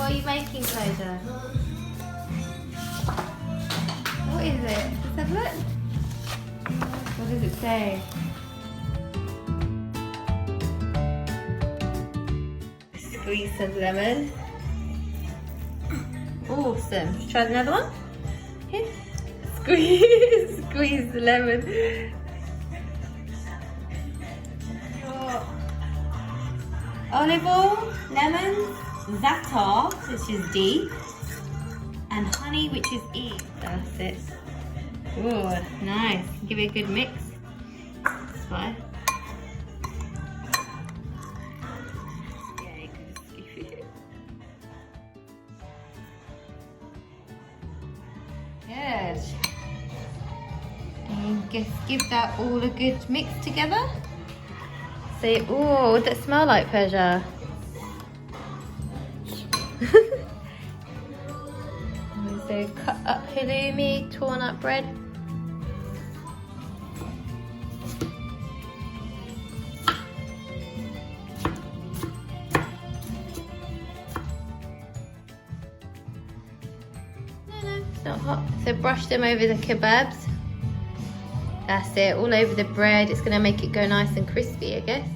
What are you making, Closure? What is it? Let's have a look. What does it say? Squeeze some lemon. Awesome. Try another one. Here. Squeeze the lemon. Olive oil, lemon, za'atar, which is D, and honey, which is E. That's it. Oh, nice. Give it a good mix. That's fine. Yeah, you can just keep it. Good. And just give that all a good mix together. Say, oh, what does that smell like, Pleasure? So cut up halloumi, torn up bread. No, it's not hot. So brush them over the kebabs. That's it, all over the bread. It's going to make it go nice and crispy, I guess.